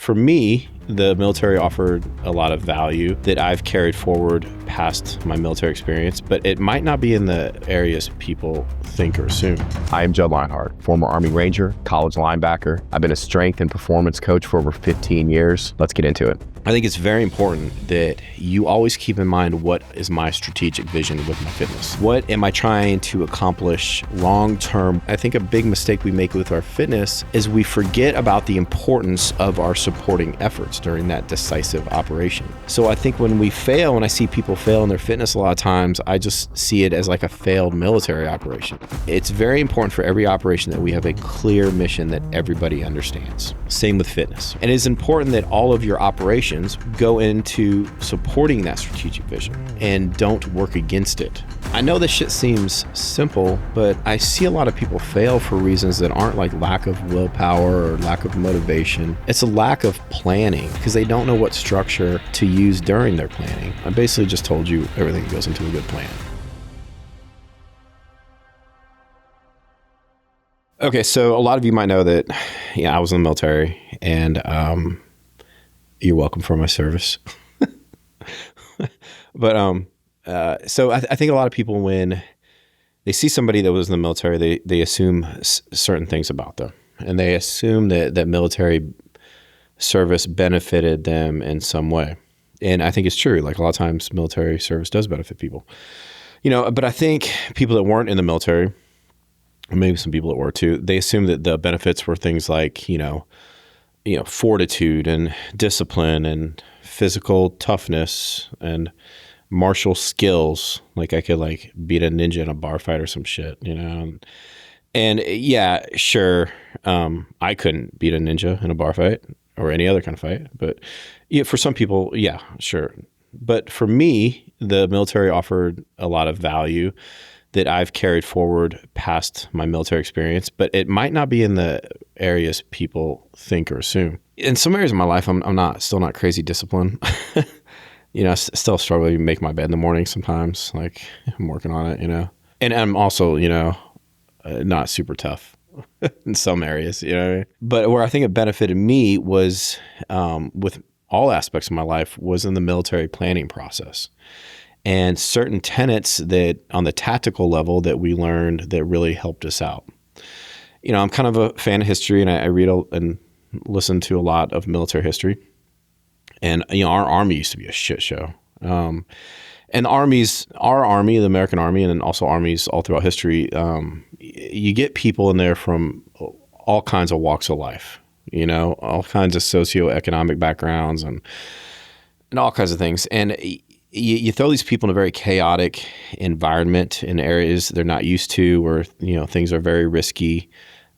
For me, the military offered a lot of value that I've carried forward past my military experience, but it might not be in the areas people think or assume. I am Judd Lienhard, former Army Ranger, college linebacker. I've been a strength and performance coach for over 15 years. Let's get into it. I think it's very important that you always keep in mind, what is my strategic vision with my fitness? What am I trying to accomplish long term? I think a big mistake we make with our fitness is we forget about the importance of our supporting efforts during that decisive operation. So I think when we fail, when I see people fail in their fitness a lot of times, I just see it as like a failed military operation. It's very important for every operation that we have a clear mission that everybody understands. Same with fitness. And it's important that all of your operations go into supporting that strategic vision and don't work against it. I know this shit seems simple, but I see a lot of people fail for reasons that aren't like lack of willpower or lack of motivation. It's a lack of planning because they don't know what structure to use during their planning. I basically just told you everything that goes into a good plan. Okay, so a lot of you might know that, I was in the military, and you're welcome for my service. But so I think a lot of people, when they see somebody that was in the military, they assume certain things about them, and they assume that military service benefited them in some way. And I think it's true. Like, a lot of times military service does benefit people, but I think people that weren't in the military, or maybe some people that were too, they assume that the benefits were things like, fortitude and discipline and physical toughness and martial skills. Like, I could beat a ninja in a bar fight or some shit, And yeah, sure. I couldn't beat a ninja in a bar fight or any other kind of fight, but for some people, yeah, sure. But for me, the military offered a lot of value that I've carried forward past my military experience, but it might not be in the areas people think or assume. In some areas of my life, I'm still not crazy disciplined. I still struggle to make my bed in the morning sometimes. Like, I'm working on it, And I'm also, not super tough in some areas, But where I think it benefited me was, with all aspects of my life, was in the military planning process. And certain tenets that on the tactical level that we learned that really helped us out. I'm kind of a fan of history, and I read and listen to a lot of military history. And, our Army used to be a shit show. And our Army, the American Army, and then also armies all throughout history, you get people in there from all kinds of walks of life, all kinds of socioeconomic backgrounds and all kinds of things. And you throw these people in a very chaotic environment in areas they're not used to, where things are very risky,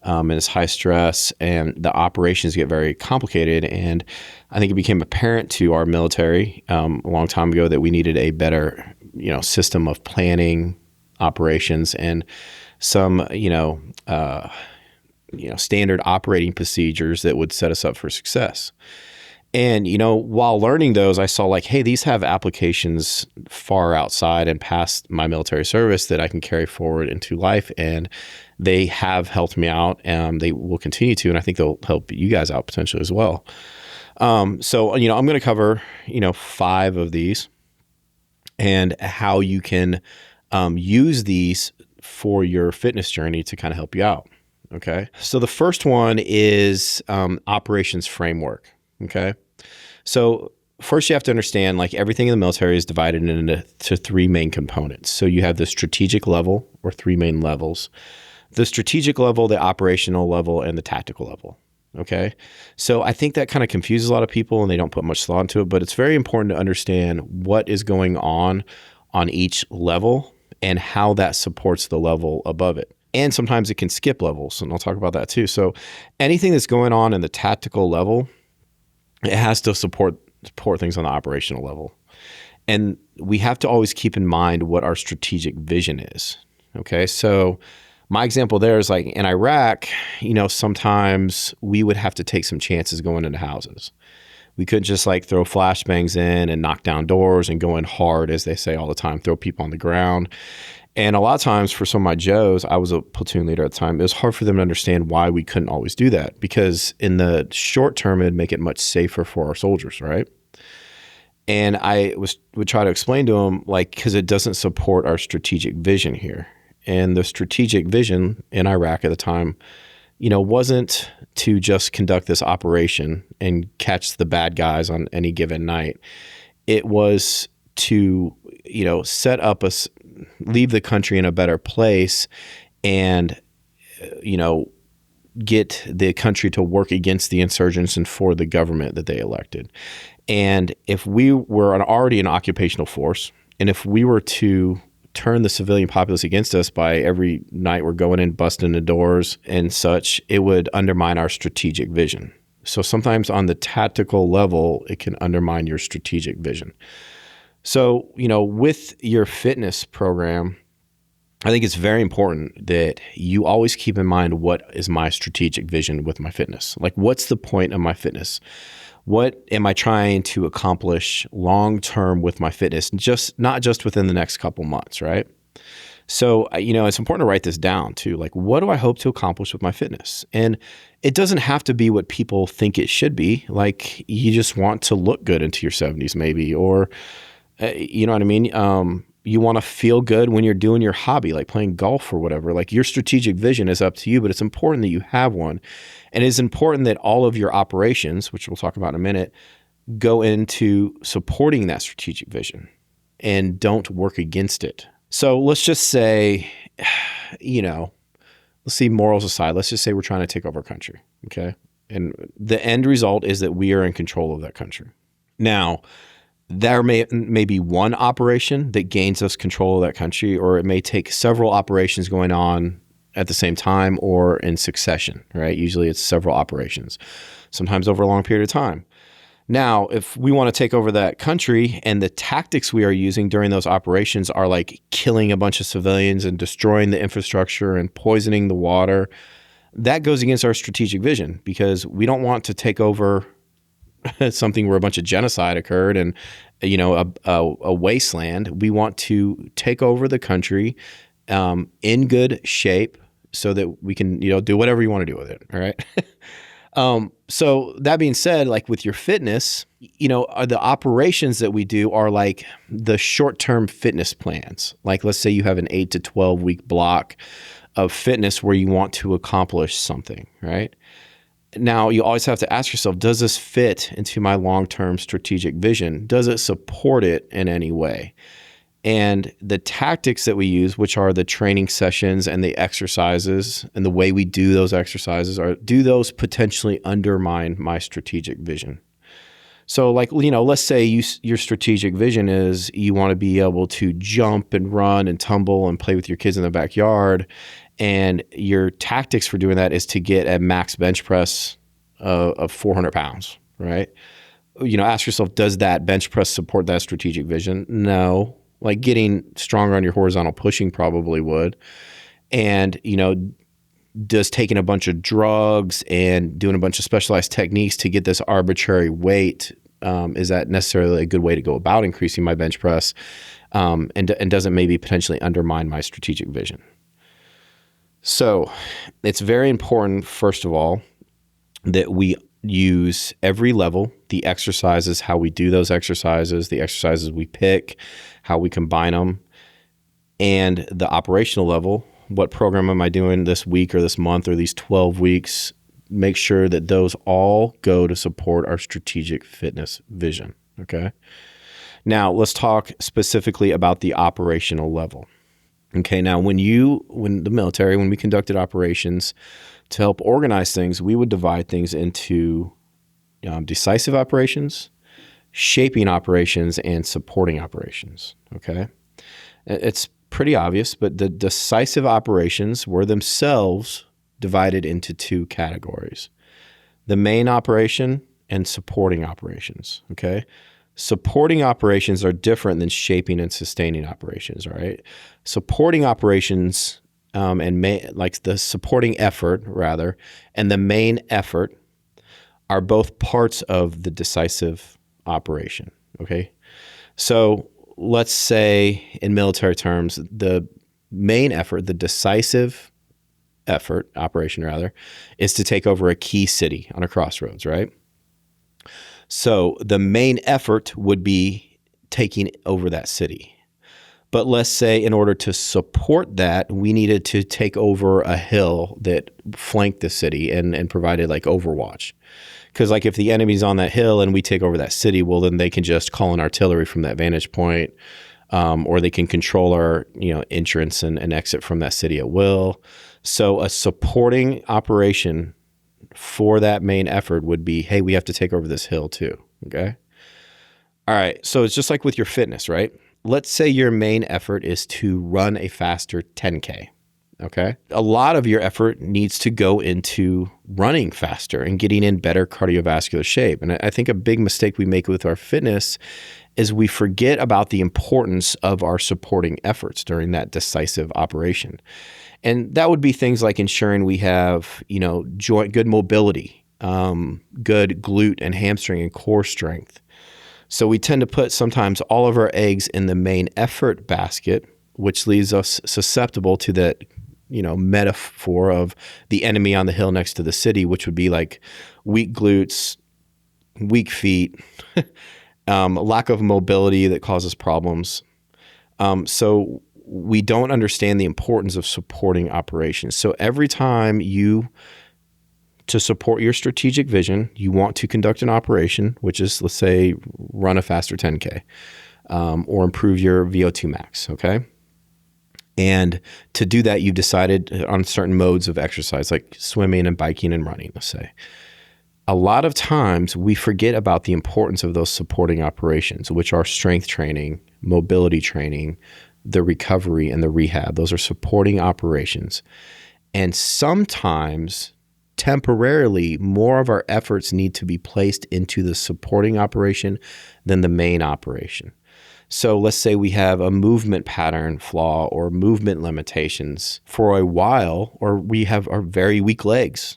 and it's high stress, and the operations get very complicated. And I think it became apparent to our military a long time ago that we needed a better system of planning operations and some standard operating procedures that would set us up for success. And, while learning those, I saw hey, these have applications far outside and past my military service that I can carry forward into life. And they have helped me out, and they will continue to. And I think they'll help you guys out potentially as well. So, I'm going to cover, 5 of these and how you can use these for your fitness journey to kind of help you out. Okay. So the first one is operations framework. Okay. So first you have to understand, everything in the military is divided into 3 main components. So you have the strategic level, or 3 main levels: the strategic level, the operational level, and the tactical level. Okay. So I think that kind of confuses a lot of people, and they don't put much thought into it, but it's very important to understand what is going on each level and how that supports the level above it. And sometimes it can skip levels, and I'll talk about that too. So anything that's going on in the tactical level, it has to support things on the operational level. And we have to always keep in mind what our strategic vision is. Okay. So my example there is in Iraq, sometimes we would have to take some chances going into houses. We couldn't just like throw flashbangs in and knock down doors and go in hard, as they say all the time, throw people on the ground. And a lot of times for some of my Joes, I was a platoon leader at the time, it was hard for them to understand why we couldn't always do that, because in the short term, it'd make it much safer for our soldiers, right? And I would try to explain to them, like, because it doesn't support our strategic vision here. And the strategic vision in Iraq at the time, wasn't to just conduct this operation and catch the bad guys on any given night. It was to, set up leave the country in a better place and, get the country to work against the insurgents and for the government that they elected. And if we were already an occupational force, and if we were to turn the civilian populace against us by every night we're going in, busting the doors and such, it would undermine our strategic vision. So sometimes on the tactical level, it can undermine your strategic vision. So, with your fitness program, I think it's very important that you always keep in mind, what is my strategic vision with my fitness? Like, what's the point of my fitness? What am I trying to accomplish long-term with my fitness? Not just within the next couple months, right? So, it's important to write this down too. Like, what do I hope to accomplish with my fitness? And it doesn't have to be what people think it should be. Like, you just want to look good into your 70s maybe, or, you know what I mean? You want to feel good when you're doing your hobby, like playing golf or whatever. Like, your strategic vision is up to you, but it's important that you have one. And it's important that all of your operations, which we'll talk about in a minute, go into supporting that strategic vision and don't work against it. So let's just say, let's see morals aside. Let's just say we're trying to take over a country, okay? And the end result is that we are in control of that country. Now, there may be one operation that gains us control of that country, or it may take several operations going on at the same time or in succession, right? Usually it's several operations, sometimes over a long period of time. Now, if we want to take over that country and the tactics we are using during those operations are like killing a bunch of civilians and destroying the infrastructure and poisoning the water, that goes against our strategic vision, because we don't want to take over something where a bunch of genocide occurred and, a wasteland. We want to take over the country in good shape so that we can, do whatever you want to do with it. All right. So that being said, like with your fitness, the operations that we do are like the short-term fitness plans. Like, let's say you have an 8 to 12 week block of fitness where you want to accomplish something, right? Now, you always have to ask yourself, does this fit into my long-term strategic vision? Does it support it in any way? And the tactics that we use, which are the training sessions and the exercises and the way we do those exercises, do those potentially undermine my strategic vision? So like, let's say your strategic vision is you want to be able to jump and run and tumble and play with your kids in the backyard. And your tactics for doing that is to get a max bench press of 400 pounds, right? Ask yourself, does that bench press support that strategic vision? No. Like, getting stronger on your horizontal pushing probably would. And, does taking a bunch of drugs and doing a bunch of specialized techniques to get this arbitrary weight, is that necessarily a good way to go about increasing my bench press? And does it maybe potentially undermine my strategic vision? So it's very important, first of all, that we use every level, the exercises, how we do those exercises, the exercises we pick, how we combine them, and the operational level. What program am I doing this week or this month or these 12 weeks? Make sure that those all go to support our strategic fitness vision, okay? Now, let's talk specifically about the operational level. Okay, now when the military, when we conducted operations to help organize things, we would divide things into decisive operations, shaping operations, and supporting operations, okay? It's pretty obvious, but the decisive operations were themselves divided into two categories: the main operation and supporting operations, okay? Supporting operations are different than shaping and sustaining operations, right? Supporting operations like the supporting effort, rather, and the main effort are both parts of the decisive operation. Okay. So let's say in military terms, the main effort, the decisive effort, operation rather, is to take over a key city on a crossroads, right? So the main effort would be taking over that city. But let's say in order to support that, we needed to take over a hill that flanked the city and provided like overwatch. Because like if the enemy's on that hill and we take over that city, well, then they can just call in artillery from that vantage point, or they can control our entrance and exit from that city at will. So a supporting operation for that main effort would be, hey, we have to take over this hill too. Okay. All right. So it's just like with your fitness, right? Let's say your main effort is to run a faster 10K. Okay. A lot of your effort needs to go into running faster and getting in better cardiovascular shape. And I think a big mistake we make with our fitness is we forget about the importance of our supporting efforts during that decisive operation. And that would be things like ensuring we have, joint, good mobility, good glute and hamstring and core strength. So we tend to put sometimes all of our eggs in the main effort basket, which leaves us susceptible to that, metaphor of the enemy on the hill next to the city, which would be like weak glutes, weak feet, lack of mobility that causes problems. So we don't understand the importance of supporting operations. So every time to support your strategic vision, you want to conduct an operation, which is, let's say, run a faster 10K, or improve your VO2 max, okay? And to do that, you've decided on certain modes of exercise, like swimming and biking and running, let's say. A lot of times we forget about the importance of those supporting operations, which are strength training, mobility training, the recovery and the rehab. Those are supporting operations. And sometimes temporarily, more of our efforts need to be placed into the supporting operation than the main operation. So let's say we have a movement pattern flaw or movement limitations for a while, or we have our very weak legs.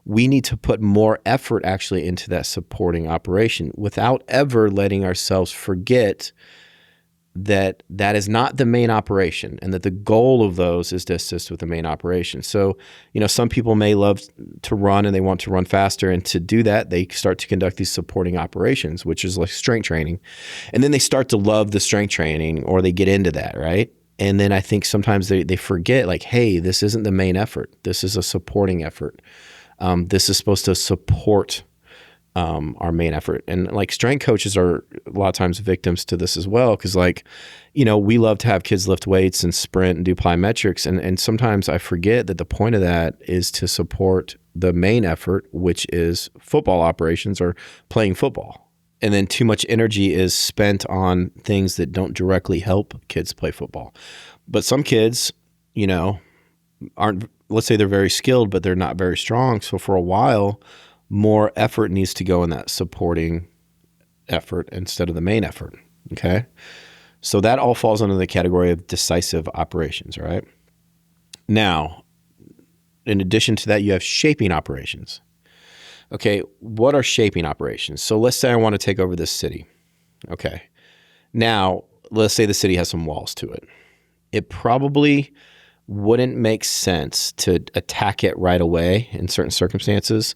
We need to put more effort actually into that supporting operation without ever letting ourselves forget that is not the main operation, and that the goal of those is to assist with the main operation. So, some people may love to run and they want to run faster. And to do that, they start to conduct these supporting operations, which is like strength training. And then they start to love the strength training, or they get into that, right? And then I think sometimes they forget, like, hey, this isn't the main effort. This is a supporting effort. This is supposed to support our main effort. And like strength coaches are a lot of times victims to this as well. Cause we love to have kids lift weights and sprint and do plyometrics. And sometimes I forget that the point of that is to support the main effort, which is football operations or playing football. And then too much energy is spent on things that don't directly help kids play football. But some kids, aren't, let's say they're very skilled, but they're not very strong. So for a while, more effort needs to go in that supporting effort instead of the main effort, okay? So that all falls under the category of decisive operations, right? Now, in addition to that, you have shaping operations. Okay, what are shaping operations? So let's say I want to take over this city, okay? Now, let's say the city has some walls to it. It probably wouldn't make sense to attack it right away in certain circumstances,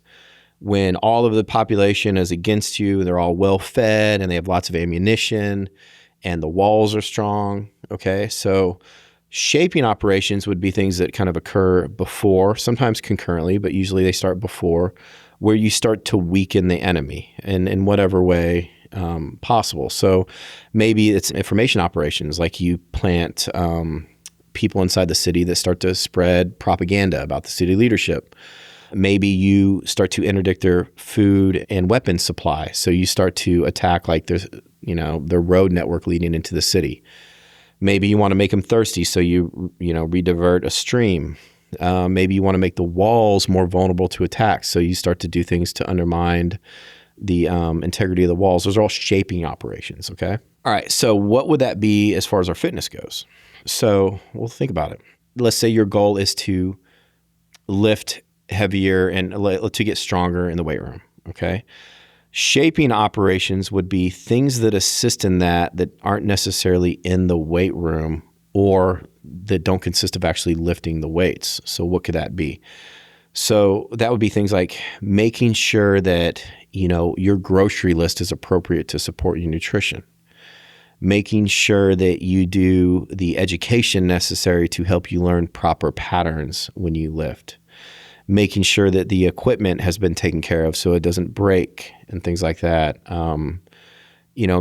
when all of the population is against you, they're all well fed and they have lots of ammunition and the walls are strong. Okay. So shaping operations would be things that kind of occur before, sometimes concurrently, but usually they start before, where you start to weaken the enemy in whatever way possible. So maybe it's information operations, like you plant people inside the city that start to spread propaganda about the city leadership. Maybe you start to interdict their food and weapons supply. So you start to attack like the road network leading into the city. Maybe you want to make them thirsty. So you redivert a stream. Maybe you want to make the walls more vulnerable to attacks. So you start to do things to undermine the integrity of the walls. Those are all shaping operations. Okay. All right. So what would that be as far as our fitness goes? So we'll think about it. Let's say your goal is to lift heavier and to get stronger in the weight room. Okay. Shaping operations would be things that assist in that aren't necessarily in the weight room or that don't consist of actually lifting the weights. So what could that be? So that would be things like making sure that, your grocery list is appropriate to support your nutrition, making sure that you do the education necessary to help you learn proper patterns when you lift, making sure that the equipment has been taken care of so it doesn't break and things like that.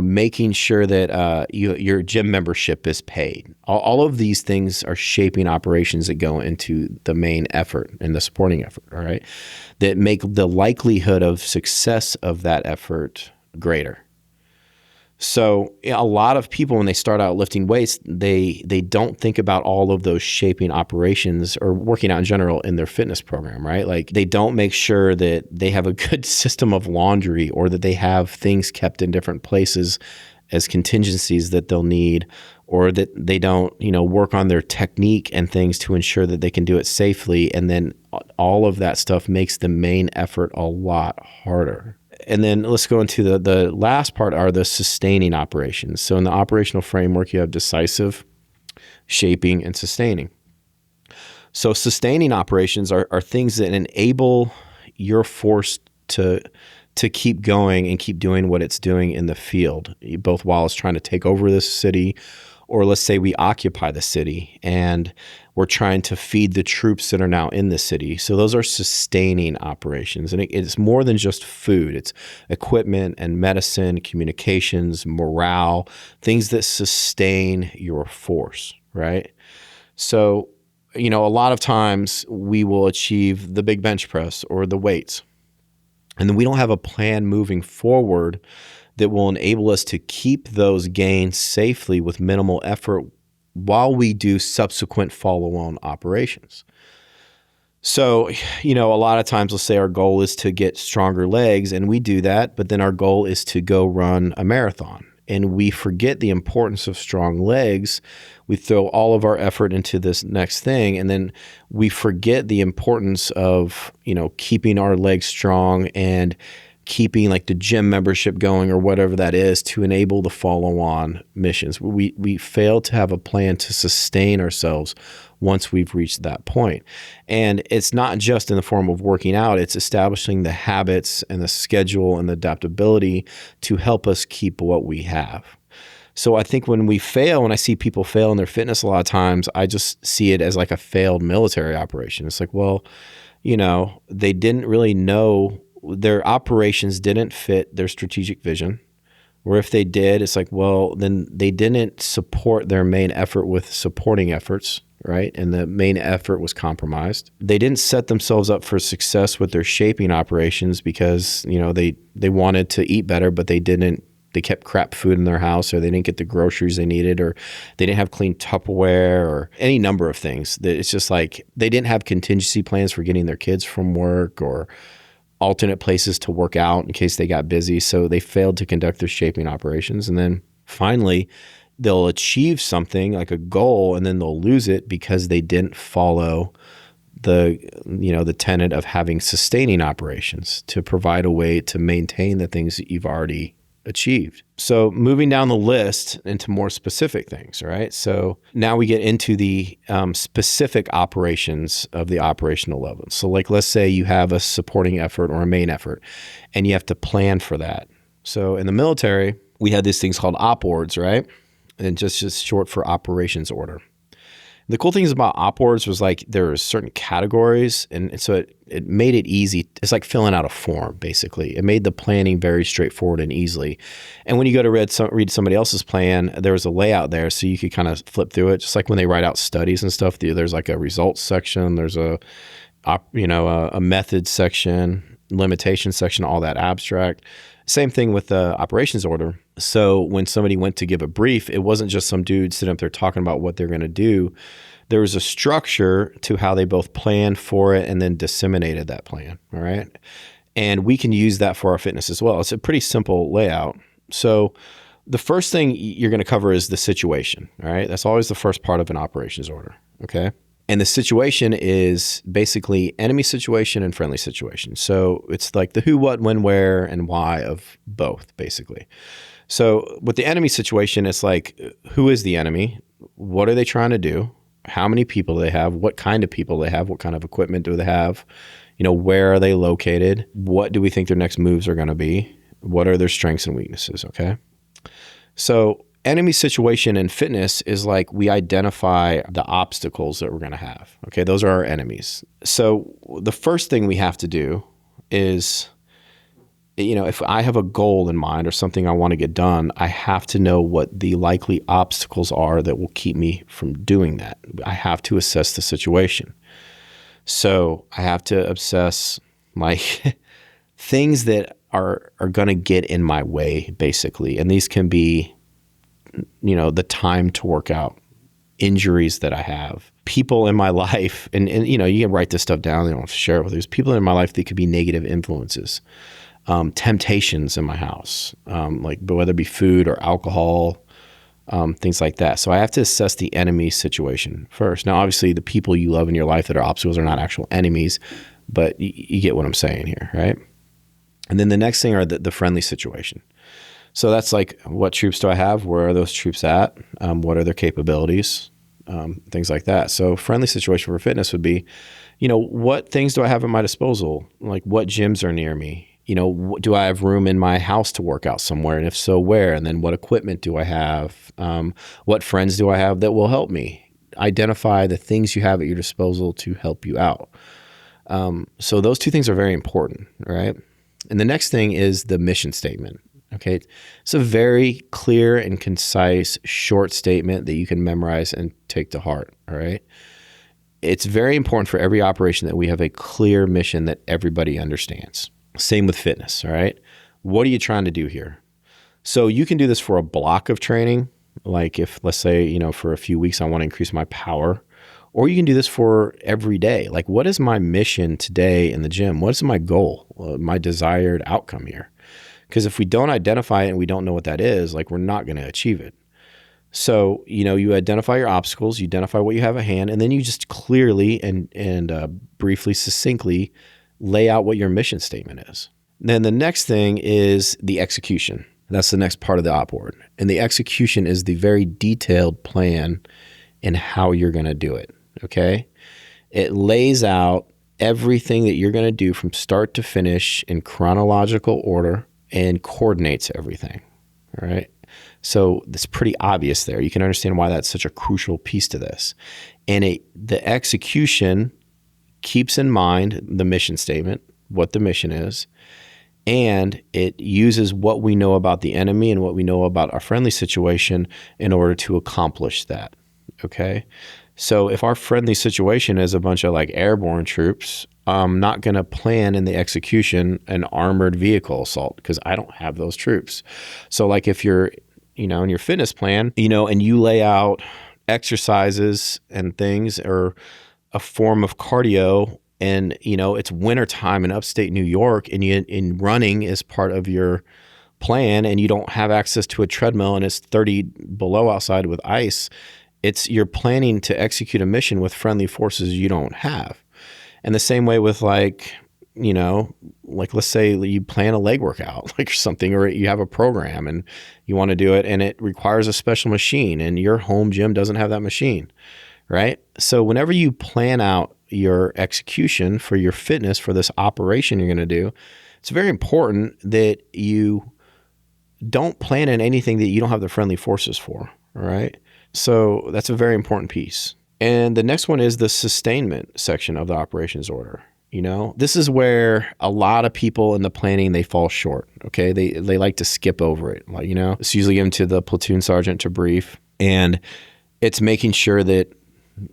Making sure that your gym membership is paid. All of these things are shaping operations that go into the main effort and the supporting effort, all right, that make the likelihood of success of that effort greater. So a lot of people, when they start out lifting weights, they don't think about all of those shaping operations or working out in general in their fitness program, right? Like they don't make sure that they have a good system of laundry or that they have things kept in different places as contingencies that they'll need, or that they don't, work on their technique and things to ensure that they can do it safely. And then all of that stuff makes the main effort a lot harder. And then let's go into the last part are the sustaining operations. So in the operational framework, you have decisive, shaping, and sustaining. So sustaining operations are things that enable your force to keep going and keep doing what it's doing in the field, both while it's trying to take over this city, or let's say we occupy the city and we're trying to feed the troops that are now in the city. So those are sustaining operations. And it's more than just food. It's equipment and medicine, communications, morale, things that sustain your force, right? So, a lot of times we will achieve the big bench press or the weights, and then we don't have a plan moving forward that will enable us to keep those gains safely with minimal effort while we do subsequent follow-on operations. So, a lot of times, let's say our goal is to get stronger legs, and we do that, but then our goal is to go run a marathon. And we forget the importance of strong legs. We throw all of our effort into this next thing, and then we forget the importance of, keeping our legs strong and keeping like the gym membership going or whatever that is to enable the follow-on missions. We fail to have a plan to sustain ourselves once we've reached that point. And it's not just in the form of working out, it's establishing the habits and the schedule and the adaptability to help us keep what we have. So I think when we fail, when I see people fail in their fitness a lot of times, I just see it as like a failed military operation. It's like, well, they didn't really know, their operations didn't fit their strategic vision. Or if they did, it's like, well, then they didn't support their main effort with supporting efforts, right? And the main effort was compromised. They didn't set themselves up for success with their shaping operations because, they wanted to eat better, but they kept crap food in their house, or they didn't get the groceries they needed, or they didn't have clean Tupperware, or any number of things. It's just like they didn't have contingency plans for getting their kids from work or alternate places to work out in case they got busy. So they failed to conduct their shaping operations. And then finally, they'll achieve something like a goal, and then they'll lose it because they didn't follow the tenet of having sustaining operations to provide a way to maintain the things that you've already achieved. So moving down the list into more specific things, right? So now we get into the specific operations of the operational level. So like, let's say you have a supporting effort or a main effort, and you have to plan for that. So in the military, we had these things called OPORDs, right? And just short for operations order. The cool things about OPORDs was like there are certain categories, and so it made it easy. It's like filling out a form, basically. It made the planning very straightforward and easily. And when you go to read somebody else's plan, there was a layout there, so you could kind of flip through it. Just like when they write out studies and stuff, there's like a results section, there's a method section, limitation section, all that abstract. Same thing with the operations order. So when somebody went to give a brief, it wasn't just some dude sitting up there talking about what they're going to do. There was a structure to how they both planned for it and then disseminated that plan, all right? And we can use that for our fitness as well. It's a pretty simple layout. So the first thing you're going to cover is the situation, all right? That's always the first part of an operations order, okay? And the situation is basically enemy situation and friendly situation. So it's like the who, what, when, where, and why of both, basically. So with the enemy situation, it's like, who is the enemy? What are they trying to do? How many people do they have? What kind of people they have? What kind of equipment do they have? Where are they located? What do we think their next moves are going to be? What are their strengths and weaknesses? Okay. So enemy situation in fitness is like we identify the obstacles that we're going to have. Okay. Those are our enemies. So the first thing we have to do is, if I have a goal in mind or something I want to get done, I have to know what the likely obstacles are that will keep me from doing that. I have to assess the situation. So I have to assess like things that are going to get in my way, basically. And these can be, the time to work out, injuries that I have, people in my life. And you can write this stuff down. You don't have to share it with others. People in my life that could be negative influences. Temptations in my house, like whether it be food or alcohol, things like that. So I have to assess the enemy situation first. Now, obviously, the people you love in your life that are obstacles are not actual enemies, but you get what I'm saying here, right? And then the next thing are the friendly situation. So that's like, what troops do I have? Where are those troops at? What are their capabilities? Things like that. So friendly situation for fitness would be, what things do I have at my disposal? Like what gyms are near me? Do I have room in my house to work out somewhere? And if so, where? And then what equipment do I have? What friends do I have that will help me? Identify the things you have at your disposal to help you out. So those two things are very important, right? And the next thing is the mission statement. Okay. It's a very clear and concise, short statement that you can memorize and take to heart. All right. It's very important for every operation that we have a clear mission that everybody understands. Same with fitness, all right? What are you trying to do here? So you can do this for a block of training, like if, let's say, for a few weeks I want to increase my power, or you can do this for every day. Like, what is my mission today in the gym? What is my goal, my desired outcome here? Because if we don't identify it and we don't know what that is, like, we're not going to achieve it. So, you identify your obstacles, you identify what you have at hand, and then you just clearly and briefly, succinctly lay out what your mission statement is. Then the next thing is the execution. That's the next part of the op board. And the execution is the very detailed plan in how you're going to do it. Okay. It lays out everything that you're going to do from start to finish in chronological order and coordinates everything. All right. So it's pretty obvious there. You can understand why that's such a crucial piece to this. And the execution keeps in mind the mission statement, what the mission is, and it uses what we know about the enemy and what we know about our friendly situation in order to accomplish that. Okay. So if our friendly situation is a bunch of like airborne troops, I'm not going to plan in the execution an armored vehicle assault because I don't have those troops. So like if you're, in your fitness plan, and you lay out exercises and things or a form of cardio and, it's wintertime in upstate New York and running is part of your plan and you don't have access to a treadmill and it's 30 below outside with ice, you're planning to execute a mission with friendly forces you don't have. And the same way with like let's say you plan a leg workout like or something, or you have a program and you want to do it and it requires a special machine and your home gym doesn't have that machine. Right? So whenever you plan out your execution for your fitness, for this operation you're going to do, it's very important that you don't plan in anything that you don't have the friendly forces for. All right? So that's a very important piece. And the next one is the sustainment section of the operations order. This is where a lot of people in the planning, they fall short. Okay. They like to skip over it. Like, it's usually given to the platoon sergeant to brief, and it's making sure that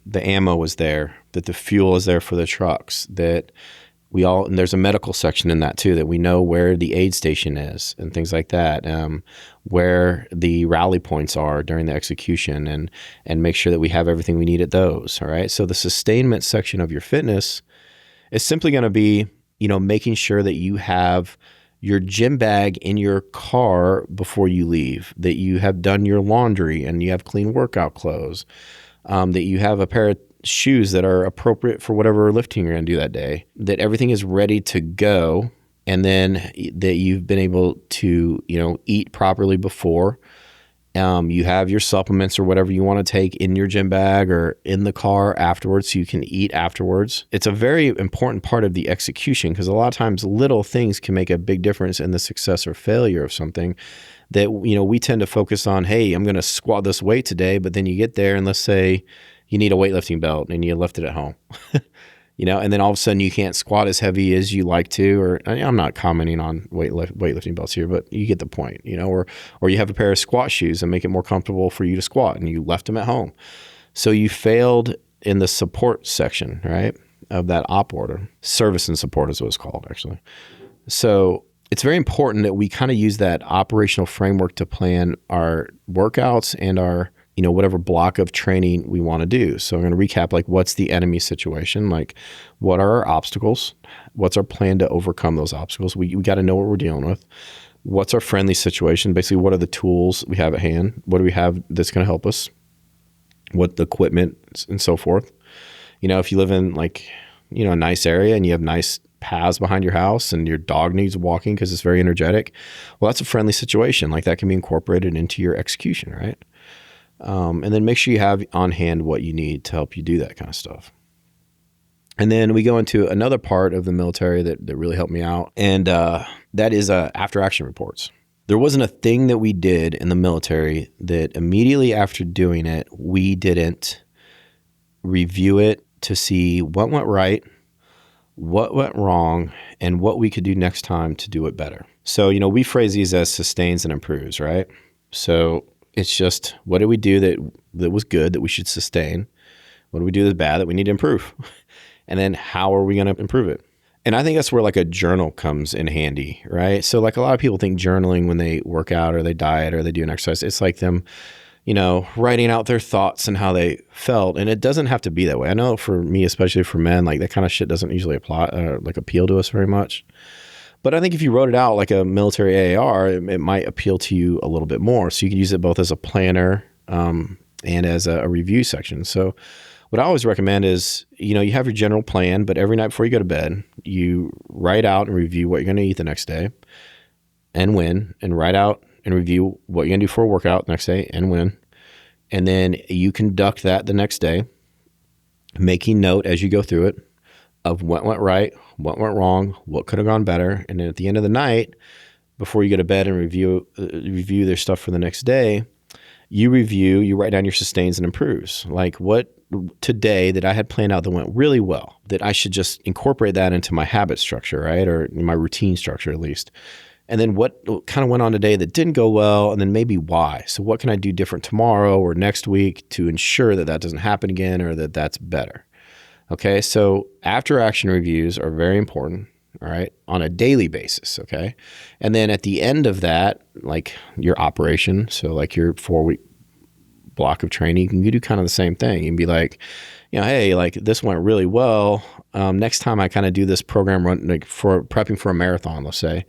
the ammo is there, that the fuel is there for the trucks, that and there's a medical section in that too, that we know where the aid station is and things like that, where the rally points are during the execution and make sure that we have everything we need at those. All right. So the sustainment section of your fitness is simply going to be, making sure that you have your gym bag in your car before you leave, that you have done your laundry and you have clean workout clothes, that you have a pair of shoes that are appropriate for whatever lifting you're going to do that day, that everything is ready to go, and then that you've been able to, eat properly before. You have your supplements or whatever you want to take in your gym bag or in the car afterwards so you can eat afterwards. It's a very important part of the execution, because a lot of times little things can make a big difference in the success or failure of something that, we tend to focus on, hey, I'm going to squat this weight today, but then you get there and let's say you need a weightlifting belt and you left it at home. And then all of a sudden you can't squat as heavy as you like to, or I'm not commenting on weightlifting belts here, but you get the point, or you have a pair of squat shoes and make it more comfortable for you to squat and you left them at home. So you failed in the support section, right, of that op order. Service and support is what it's called, actually. So it's very important that we kind of use that operational framework to plan our workouts and our whatever block of training we want to do. So I'm going to recap, like, what's the enemy situation? Like, what are our obstacles? What's our plan to overcome those obstacles? We got to know what we're dealing with. What's our friendly situation? Basically, what are the tools we have at hand? What do we have that's going to help us? What the equipment and so forth. If you live in a nice area and you have nice paths behind your house and your dog needs walking because it's very energetic, well, that's a friendly situation. Like, that can be incorporated into your execution, right? And then make sure you have on hand what you need to help you do that kind of stuff. And then we go into another part of the military that really helped me out, and that is after action reports. There wasn't a thing that we did in the military that immediately after doing it, we didn't review it to see what went right, what went wrong, and what we could do next time to do it better. So, we phrase these as sustains and improves, right? So it's just, what did we do that was good that we should sustain? What do we do that's bad that we need to improve? And then how are we going to improve it? And I think that's where like a journal comes in handy, right? So like a lot of people think journaling when they work out or they diet or they do an exercise, it's like them, writing out their thoughts and how they felt. And it doesn't have to be that way. I know for me, especially for men, like that kind of shit doesn't usually appeal to us very much. But I think if you wrote it out like a military AAR, it might appeal to you a little bit more. So you can use it both as a planner and as a review section. So what I always recommend is, you have your general plan, but every night before you go to bed, you write out and review what you're going to eat the next day and when, and write out and review what you're going to do for a workout the next day and when. And then you conduct that the next day, making note as you go through it of what went right, what went wrong, what could have gone better. And then at the end of the night, before you go to bed and review their stuff for the next day, you write down your sustains and improves. Like, what today that I had planned out that went really well, that I should just incorporate that into my habit structure, right? Or my routine structure at least. And then what kind of went on today that didn't go well, and then maybe why. So what can I do different tomorrow or next week to ensure that doesn't happen again or that that's better? Okay, so after action reviews are very important, all right, on a daily basis, okay? And then at the end of that, like your operation, so like your 4-week block of training, you can do kind of the same thing. You can be like, hey, like this went really well. Next time I kind of do this program run, like for prepping for a marathon, let's say,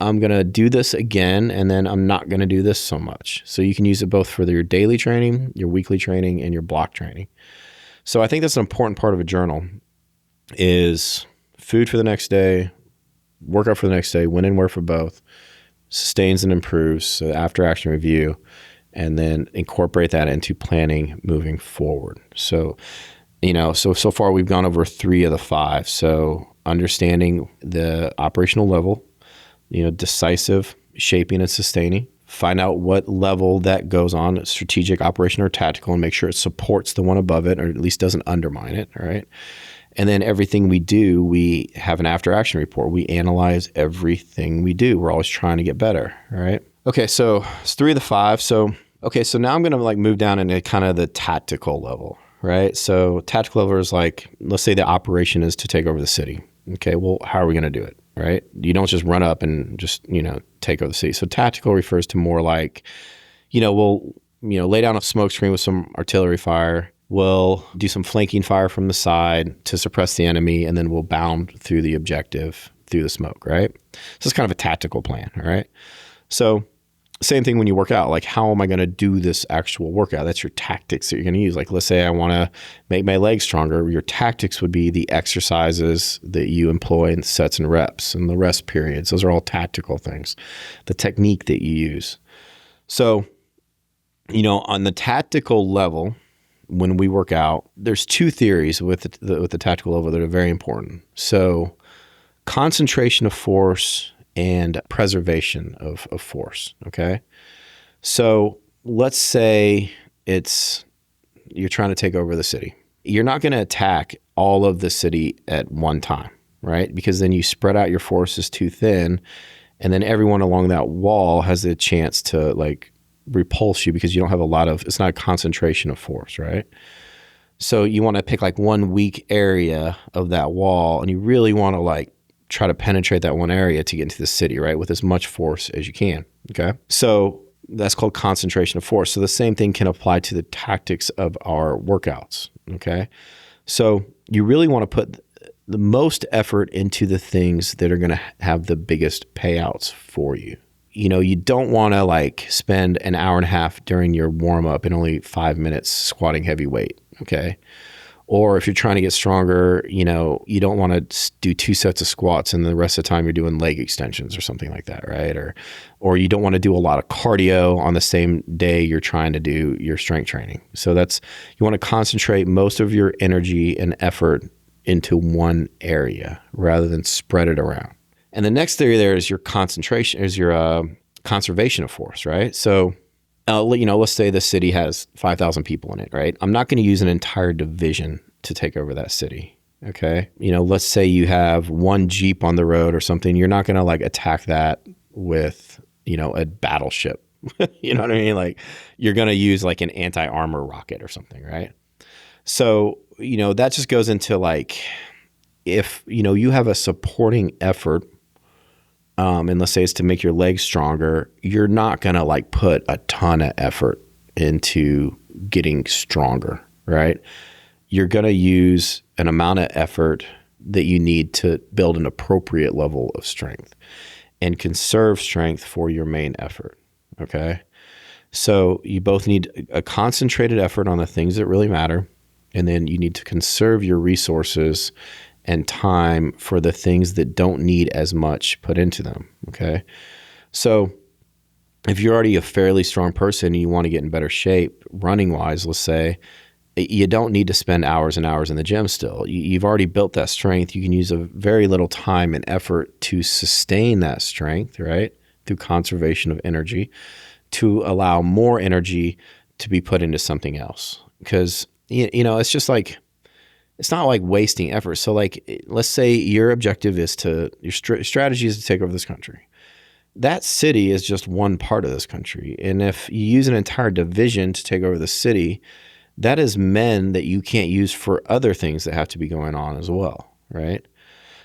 I'm going to do this again, and then I'm not going to do this so much. So you can use it both for your daily training, your weekly training, and your block training. So I think that's an important part of a journal is food for the next day, workout for the next day, when and where for both, sustains and improves, so after action review, and then incorporate that into planning moving forward. So, so far we've gone over 3 of the 5. So understanding the operational level, decisive, shaping and sustaining. Find out what level that goes on, strategic, operational, or tactical, and make sure it supports the one above it, or at least doesn't undermine it, all right? And then everything we do, we have an after-action report. We analyze everything we do. We're always trying to get better, all right? Okay, so it's 3 of the 5. So now I'm going to move down into kind of the tactical level, right? So tactical level is like, let's say the operation is to take over the city. Okay, well, how are we going to do it? Right? You don't just run up and just, take over the city. So tactical refers to more like, we'll, lay down a smoke screen with some artillery fire. We'll do some flanking fire from the side to suppress the enemy, and then we'll bound through the objective through the smoke, right? So it's kind of a tactical plan, all right? So Same thing when you work out. Like, how am I going to do this actual workout? That's your tactics that you're going to use. Like, let's say I want to make my legs stronger. Your tactics would be the exercises that you employ in sets and reps and the rest periods. Those are all tactical things. The technique that you use. So, on the tactical level, when we work out, there's two theories with the tactical level that are very important. So, concentration of force and preservation of force, okay? So let's say you're trying to take over the city. You're not going to attack all of the city at one time, right? Because then you spread out your forces too thin, and then everyone along that wall has the chance to like repulse you because you don't have it's not a concentration of force, right? So you want to pick like one weak area of that wall, and you really want to like try to penetrate that one area to get into the city, right? With as much force as you can, okay? So that's called concentration of force. So the same thing can apply to the tactics of our workouts, okay? So you really want to put the most effort into the things that are going to have the biggest payouts for you. You don't want to like spend an hour and a half during your warm up and only 5 minutes squatting heavy weight, okay? Or if you're trying to get stronger, you don't want to do 2 sets of squats and the rest of the time you're doing leg extensions or something like that, right? Or you don't want to do a lot of cardio on the same day you're trying to do your strength training. So you want to concentrate most of your energy and effort into one area rather than spread it around. And the next theory there is your conservation of force, right? So let's say the city has 5,000 people in it, right? I'm not going to use an entire division to take over that city, okay? Let's say you have one Jeep on the road or something. You're not going to like attack that with, a battleship. You know what I mean? Like you're going to use like an anti-armor rocket or something, right? So, that just goes into like, if, you have a supporting effort, and let's say it's to make your legs stronger, you're not going to like put a ton of effort into getting stronger, right? You're going to use an amount of effort that you need to build an appropriate level of strength and conserve strength for your main effort, okay? So you both need a concentrated effort on the things that really matter, and then you need to conserve your resources and time for the things that don't need as much put into them, okay? So if you're already a fairly strong person and you want to get in better shape, running-wise, let's say, you don't need to spend hours and hours in the gym still. You've already built that strength. You can use a very little time and effort to sustain that strength, right, through conservation of energy, to allow more energy to be put into something else. Because, it's just like, it's not like wasting effort. So like, let's say your objective is your strategy is to take over this country. That city is just one part of this country. And if you use an entire division to take over the city, that is men that you can't use for other things that have to be going on as well, right?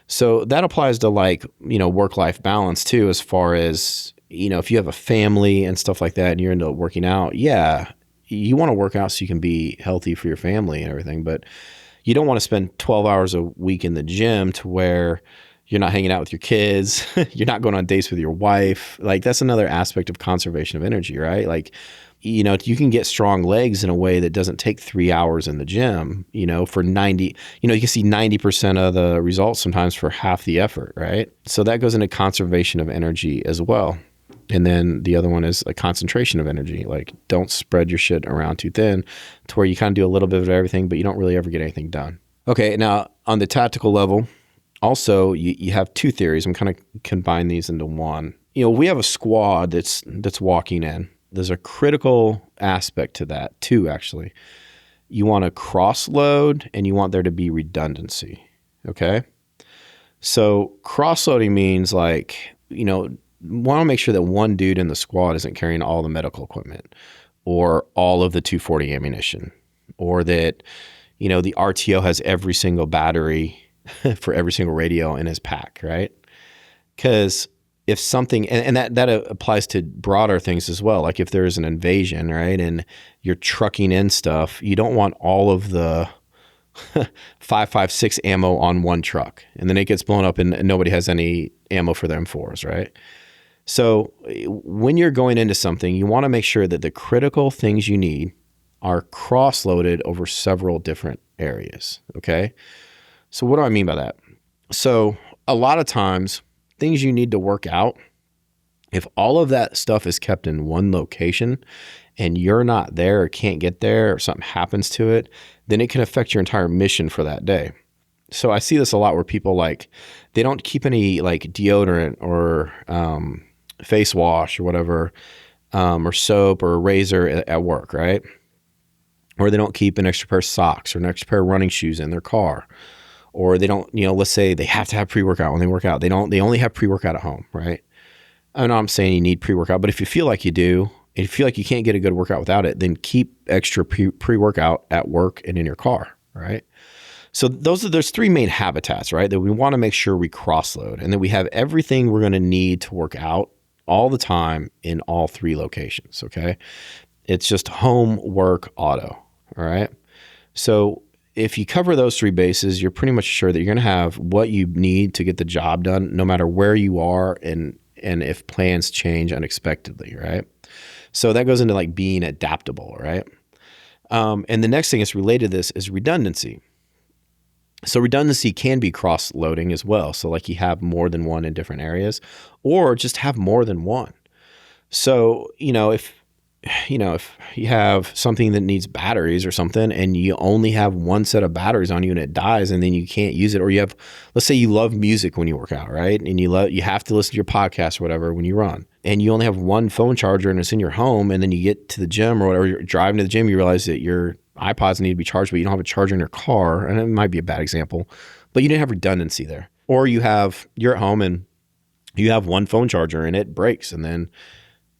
So that applies to like, work-life balance too, as far as, if you have a family and stuff like that and you're into working out, yeah, you want to work out so you can be healthy for your family and everything, but you don't want to spend 12 hours a week in the gym to where you're not hanging out with your kids. You're not going on dates with your wife. Like that's another aspect of conservation of energy, right? Like, you can get strong legs in a way that doesn't take 3 hours in the gym, for 90, you can see 90% of the results sometimes for half the effort, right? So that goes into conservation of energy as well. And then the other one is a concentration of energy. Like don't spread your shit around too thin to where you kind of do a little bit of everything, but you don't really ever get anything done. Okay, now on the tactical level, also you have two theories. I'm kind of combine these into one. We have a squad that's walking in. There's a critical aspect to that too, actually. You want to cross load and you want there to be redundancy, okay? So cross loading means like, want to make sure that one dude in the squad isn't carrying all the medical equipment or all of the 240 ammunition, or that, the RTO has every single battery for every single radio in his pack, right? Because if something, and that applies to broader things as well, like if there's an invasion, right, and you're trucking in stuff, you don't want all of the 5.56 ammo on one truck, and then it gets blown up and nobody has any ammo for their M4s, right? So when you're going into something, you want to make sure that the critical things you need are cross-loaded over several different areas, okay? So what do I mean by that? So a lot of times, things you need to work out, if all of that stuff is kept in one location and you're not there or can't get there or something happens to it, then it can affect your entire mission for that day. So I see this a lot where people they don't keep any deodorant or face wash or whatever, or soap or a razor at work, right? Or they don't keep an extra pair of socks or an extra pair of running shoes in their car. Or they don't, let's say they have to have pre-workout when they work out. They only have pre-workout at home, right? I know I'm saying you need pre-workout, but if you feel like you do, and you feel like you can't get a good workout without it, then keep extra pre-workout at work and in your car, right? So there's three main habitats, right? That we want to make sure we cross-load, and that we have everything we're going to need to work out all the time in all three locations, okay? It's just home, work, auto, all right? So if you cover those three bases, you're pretty much sure that you're going to have what you need to get the job done, no matter where you are and if plans change unexpectedly, right? So that goes into being adaptable, right? And the next thing that's related to this is redundancy. So redundancy can be cross-loading as well. So you have more than one in different areas, or just have more than one. So, if you have something that needs batteries or something and you only have one set of batteries on you and it dies and then you can't use it, or let's say you love music when you work out, right? And you have to listen to your podcast or whatever when you run, and you only have one phone charger and it's in your home, and then you get to the gym or whatever, you're driving to the gym, you realize that your iPods need to be charged, but you don't have a charger in your car. And it might be a bad example, but you didn't have redundancy there. Or you're at home and you have one phone charger and it breaks, and then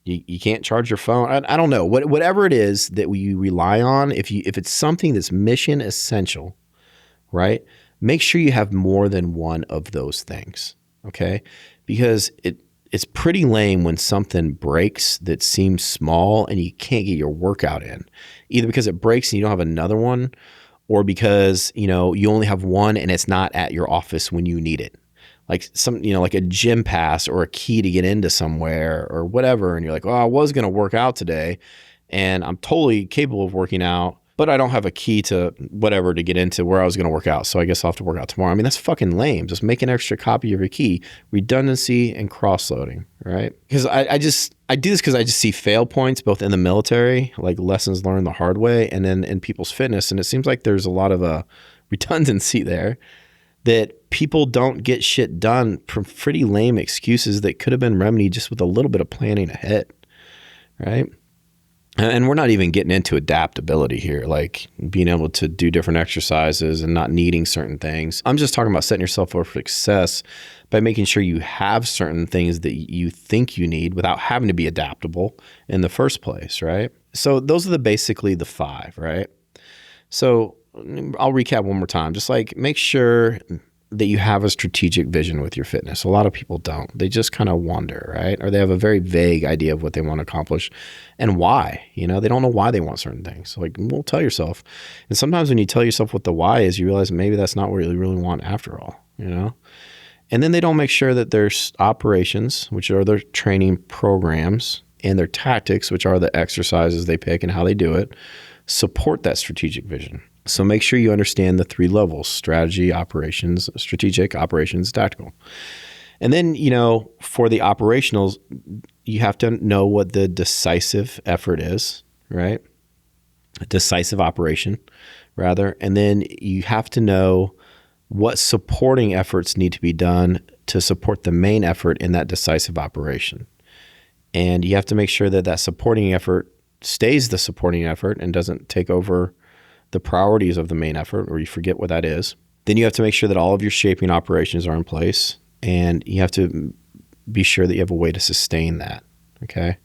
you can't charge your phone. I don't know. Whatever it is that you rely on, if it's something that's mission essential, right? Make sure you have more than one of those things, okay? Because it's pretty lame when something breaks that seems small and you can't get your workout in, either because it breaks and you don't have another one, or because you only have one and it's not at your office when you need it. Like a gym pass or a key to get into somewhere or whatever. And you're like, oh, I was going to work out today and I'm totally capable of working out, but I don't have a key to whatever to get into where I was going to work out. So I guess I'll have to work out tomorrow. I mean, that's fucking lame. Just make an extra copy of your key. Redundancy and cross-loading, right? Because I do this because I just see fail points both in the military, like lessons learned the hard way, and then in people's fitness. And it seems like there's a lot of redundancy there, that people don't get shit done from pretty lame excuses that could have been remedied just with a little bit of planning ahead, right? And we're not even getting into adaptability here, like being able to do different exercises and not needing certain things. I'm just talking about setting yourself up for success by making sure you have certain things that you think you need without having to be adaptable in the first place, right? So those are basically the five, right? So I'll recap one more time. Just make sure that you have a strategic vision with your fitness. A lot of people don't. They just kind of wander, right? Or they have a very vague idea of what they want to accomplish and why. They don't know why they want certain things. So tell yourself. And sometimes when you tell yourself what the why is, you realize maybe that's not what you really want after all, And then they don't make sure that there's operations, which are their training programs, and their tactics, which are the exercises they pick and how they do it, support that strategic vision. So make sure you understand the three levels: strategy, operations, strategic, operations, tactical. And then, for the operationals, you have to know what the decisive effort is, right? A decisive operation, rather. And then you have to know what supporting efforts need to be done to support the main effort in that decisive operation. And you have to make sure that supporting effort stays the supporting effort and doesn't take over the priorities of the main effort, or you forget what that is. Then you have to make sure that all of your shaping operations are in place, and you have to be sure that you have a way to sustain that, okay?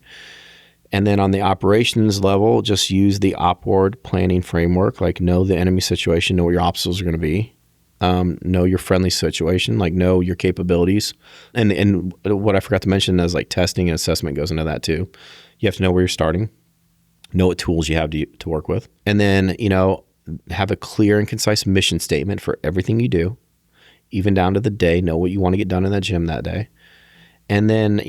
And then on the operations level, just use the OPWARD planning framework, know the enemy situation, know what your obstacles are going to be, know your friendly situation, know your capabilities. And what I forgot to mention is testing and assessment goes into that too. You have to know where you're starting, know what tools you have to work with, and then, have a clear and concise mission statement for everything you do, even down to the day. Know what you want to get done in that gym that day. And then,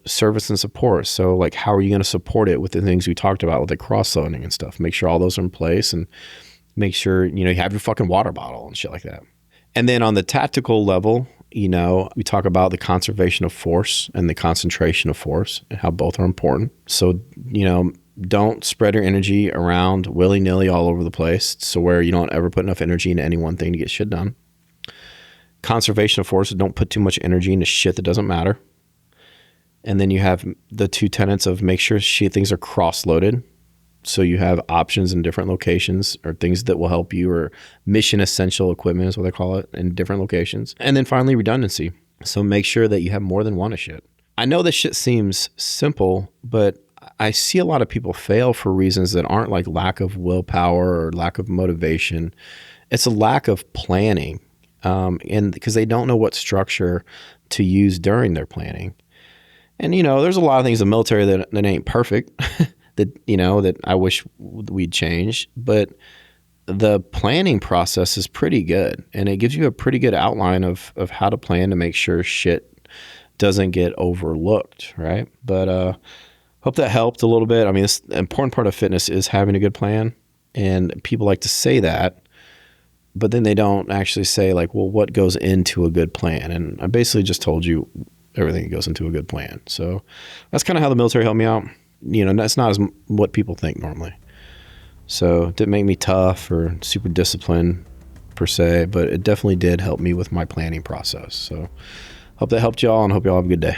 service and support. So like, how are you going to support it with the things we talked about with the cross-loading and stuff? Make sure all those are in place, and make sure, you have your fucking water bottle and shit like that. And then on the tactical level, we talk about the conservation of force and the concentration of force and how both are important. So, don't spread your energy around willy-nilly all over the place, so where you don't ever put enough energy into any one thing to get shit done. Conservation of force, don't put too much energy into shit that doesn't matter. And then you have the two tenets of make sure things are cross-loaded. So you have options in different locations, or things that will help you, or mission essential equipment is what they call it, in different locations. And then finally, redundancy. So make sure that you have more than one of shit. I know this shit seems simple, but I see a lot of people fail for reasons that aren't like lack of willpower or lack of motivation. It's a lack of planning, and because they don't know what structure to use during their planning. And, there's a lot of things in the military that ain't perfect that I wish we'd change, but the planning process is pretty good, and it gives you a pretty good outline of how to plan to make sure shit doesn't get overlooked, right? But hope that helped a little bit. I mean, this important part of fitness is having a good plan, and people like to say that, but then they don't actually say like, well, what goes into a good plan? And I basically just told you everything that goes into a good plan. So that's kind of how the military helped me out. That's not as what people think normally. So it didn't make me tough or super disciplined per se, but it definitely did help me with my planning process. So hope that helped y'all, and hope y'all have a good day.